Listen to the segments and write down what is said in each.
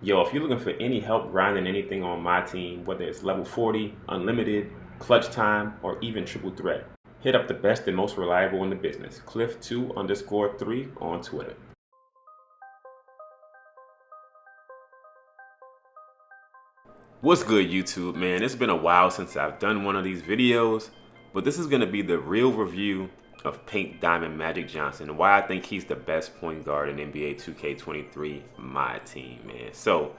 Yo, if you're looking for any help grinding anything on my team, whether it's level 40, unlimited, clutch time, or even triple threat, hit up the best and most reliable in the business, Cliff2_3 on Twitter. What's good, YouTube, man? It's been a while since I've done one of these videos, but this is going to be the real review of Pink Diamond Magic Johnson and why I think he's the best point guard in NBA 2K23, my team, man. So,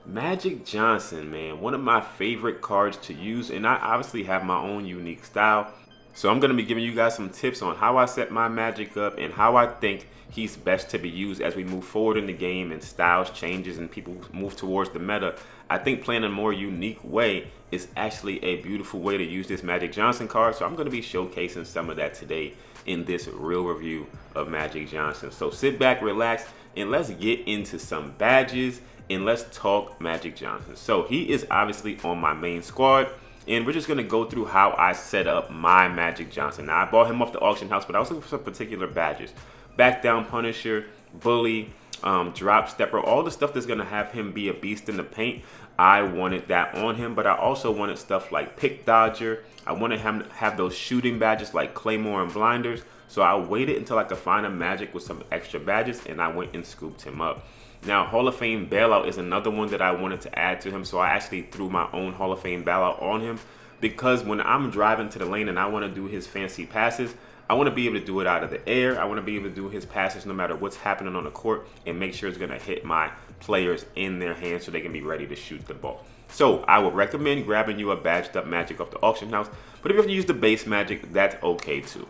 Magic Johnson, man, one of my favorite cards to use, and I obviously have my own unique style. So I'm going to be giving you guys some tips on how I set my Magic up and how I think he's best to be used as we move forward in the game and styles changes and people move towards the meta. I think playing a more unique way is actually a beautiful way to use this Magic Johnson card. So I'm going to be showcasing some of that today in this real review of Magic Johnson. So sit back, relax, and let's get into some badges and let's talk Magic Johnson. So he is obviously on my main squad. And we're just going to go through how I set up my Magic Johnson. Now, I bought him off the auction house, but I was looking for some particular badges. Back down Punisher, Bully, Drop Stepper, all the stuff that's going to have him be a beast in the paint. I wanted that on him, but I also wanted stuff like Pick Dodger. I wanted him to have those shooting badges like Claymore and Blinders. So I waited until I could find a Magic with some extra badges, and I went and scooped him up. Now, Hall of Fame Bailout is another one that I wanted to add to him, so I actually threw my own Hall of Fame Bailout on him because when I'm driving to the lane and I want to do his fancy passes, I want to be able to do it out of the air. I want to be able to do his passes no matter what's happening on the court and make sure it's going to hit my players in their hands so they can be ready to shoot the ball. So I would recommend grabbing you a badged up Magic off the auction house, but if you have to use the base Magic, that's okay too.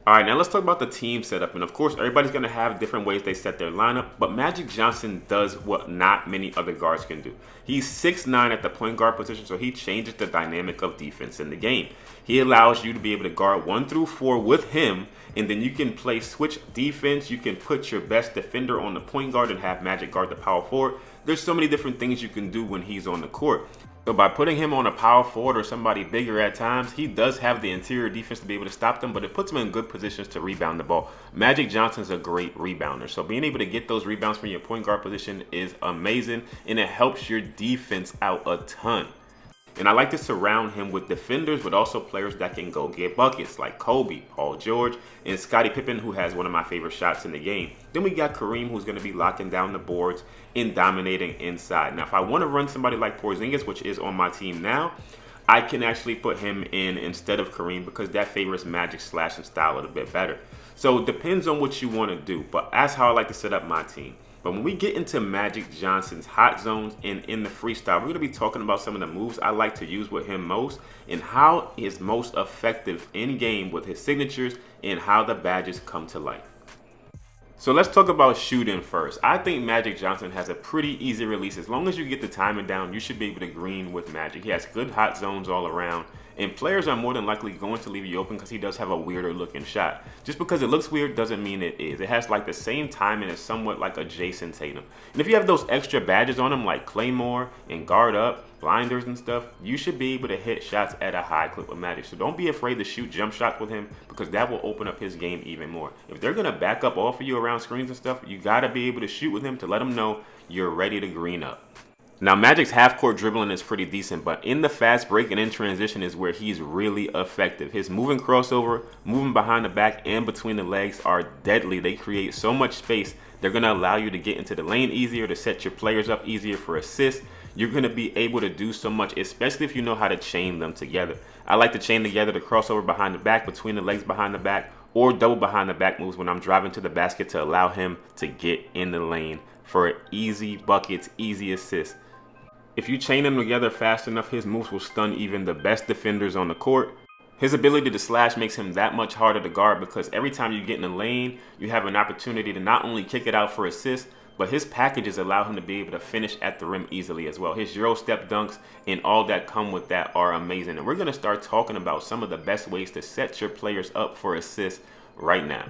All right, now let's talk about the team setup. And of course, everybody's going to have different ways they set their lineup, but Magic Johnson does what not many other guards can do. He's 6'9" at the point guard position, so he changes the dynamic of defense in the game. He allows you to be able to guard 1 through 4 with him, and then you can play switch defense. You can put your best defender on the point guard and have Magic guard the power forward. There's so many different things you can do when he's on the court. So by putting him on a power forward or somebody bigger at times, he does have the interior defense to be able to stop them, but it puts him in good positions to rebound the ball. Magic Johnson's a great rebounder, so being able to get those rebounds from your point guard position is amazing, and it helps your defense out a ton. And I like to surround him with defenders, but also players that can go get buckets, like Kobe, Paul George, and Scottie Pippen, who has one of my favorite shots in the game. Then we got Kareem, who's going to be locking down the boards and dominating inside. Now, if I want to run somebody like Porzingis, which is on my team now, I can actually put him in instead of Kareem because that favors Magic slashing style a little bit better. So it depends on what you want to do, but that's how I like to set up my team. But when we get into Magic Johnson's hot zones and in the freestyle, we're going to be talking about some of the moves I like to use with him most and how is most effective in game with his signatures and how the badges come to life. So let's talk about shooting first. I think Magic Johnson has a pretty easy release. As long as you get the timing down, you should be able to green with Magic. He has good hot zones all around. And players are more than likely going to leave you open because he does have a weirder looking shot. Just because it looks weird doesn't mean it is. It has like the same timing as somewhat like a Jason Tatum. And if you have those extra badges on him like Claymore and Guard Up, Blinders and stuff, you should be able to hit shots at a high clip with Magic. So don't be afraid to shoot jump shots with him because that will open up his game even more. If they're going to back up off of you around screens and stuff, you got to be able to shoot with him to let them know you're ready to green up. Now, Magic's half-court dribbling is pretty decent, but in the fast break and in transition is where he's really effective. His moving crossover, moving behind the back, and between the legs are deadly. They create so much space. They're going to allow you to get into the lane easier, to set your players up easier for assists. You're going to be able to do so much, especially if you know how to chain them together. I like to chain together the crossover behind the back, between the legs behind the back, or double behind the back moves when I'm driving to the basket to allow him to get in the lane for easy buckets, easy assists. If you chain them together fast enough, his moves will stun even the best defenders on the court. His ability to slash makes him that much harder to guard because every time you get in the lane, you have an opportunity to not only kick it out for assists, but his packages allow him to be able to finish at the rim easily as well. His Euro step dunks and all that come with that are amazing. And we're going to start talking about some of the best ways to set your players up for assists right now.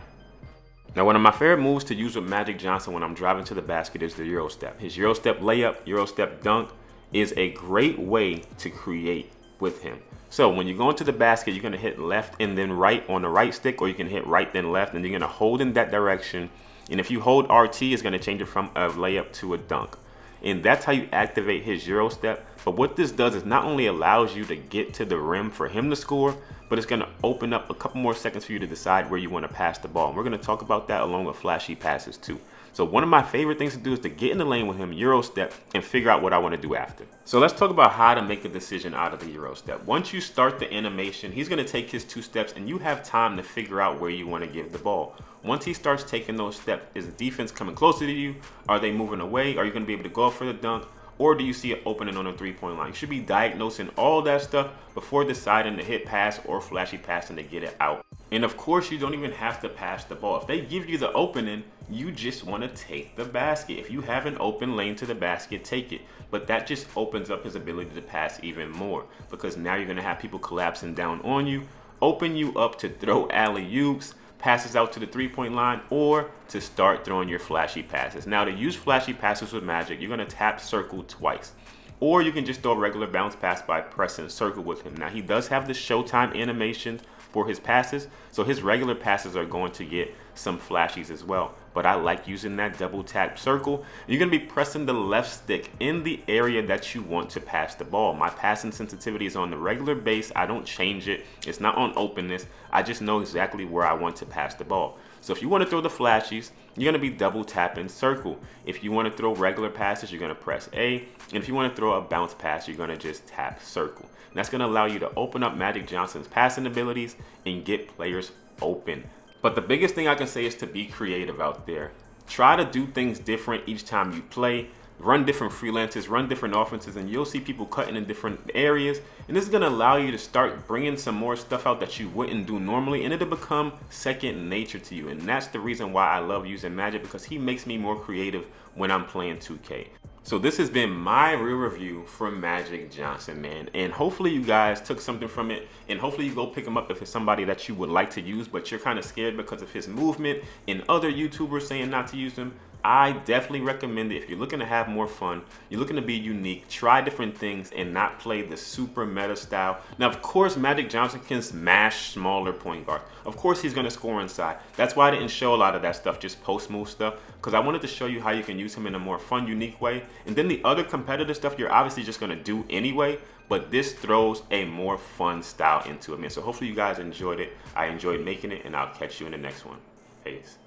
Now, one of my favorite moves to use with Magic Johnson when I'm driving to the basket is the Euro step. His Euro step layup, Euro step dunk is a great way to create with him. So when you go into the basket, you're going to hit left and then right on the right stick, or you can hit right then left, and you're going to hold in that direction. And if you hold RT, it's going to change it from a layup to a dunk. and that's how you activate his Euro step. But what this does is not only allows you to get to the rim for him to score, but it's going to open up a couple more seconds for you to decide where you want to pass the ball. And we're going to talk about that along with flashy passes too. So one of my favorite things to do is to get in the lane with him, Euro step, and figure out what I want to do after. So let's talk about how to make a decision out of the Euro step. Once you start the animation, he's going to take his 2 steps and you have time to figure out where you want to give the ball. Once he starts taking those steps, is the defense coming closer to you? Are they moving away? Are you going to be able to go for the dunk? Or do you see it opening on a 3-point line? You should be diagnosing all that stuff before deciding to hit pass or flashy passing to get it out. And of course, you don't even have to pass the ball. If they give you the opening, you just want to take the basket. If you have an open lane to the basket, take it. But that just opens up his ability to pass even more, because now you're going to have people collapsing down on you, open you up to throw alley-oops, passes out to the 3-point line, or to start throwing your flashy passes. Now, to use flashy passes with Magic, you're going to tap circle twice. Or you can just throw a regular bounce pass by pressing circle with him. Now, he does have the Showtime animations for his passes, so his regular passes are going to get some flashies as well. But I like using that double tap circle. You're going to be pressing the left stick in the area that you want to pass the ball. My passing sensitivity is on the regular base. I don't change it. It's not on openness. I just know exactly where I want to pass the ball. So if you want to throw the flashies, you're going to be double tapping circle. If you want to throw regular passes, you're going to press A. And if you want to throw a bounce pass, you're going to just tap circle. And that's going to allow you to open up Magic Johnson's passing abilities and get players open. But the biggest thing I can say is to be creative out there. Try to do things different each time you play. Run different freelances, run different offenses, and you'll see people cutting in different areas. And this is going to allow you to start bringing some more stuff out that you wouldn't do normally, and it'll become second nature to you. And that's the reason why I love using Magic, because he makes me more creative when I'm playing 2K. So this has been my real review for Magic Johnson, man. And hopefully you guys took something from it, and hopefully you go pick him up if it's somebody that you would like to use, but you're kind of scared because of his movement and other YouTubers saying not to use him. I definitely recommend it if you're looking to have more fun, you're looking to be unique, try different things, and not play the super meta style. Now, of course, Magic Johnson can smash smaller point guards. Of course, he's going to score inside. That's why I didn't show a lot of that stuff, just post-move stuff, because I wanted to show you how you can use him in a more fun, unique way. And then the other competitive stuff, you're obviously just going to do anyway, but this throws a more fun style into it, man. So hopefully you guys enjoyed it. I enjoyed making it, and I'll catch you in the next one. Peace.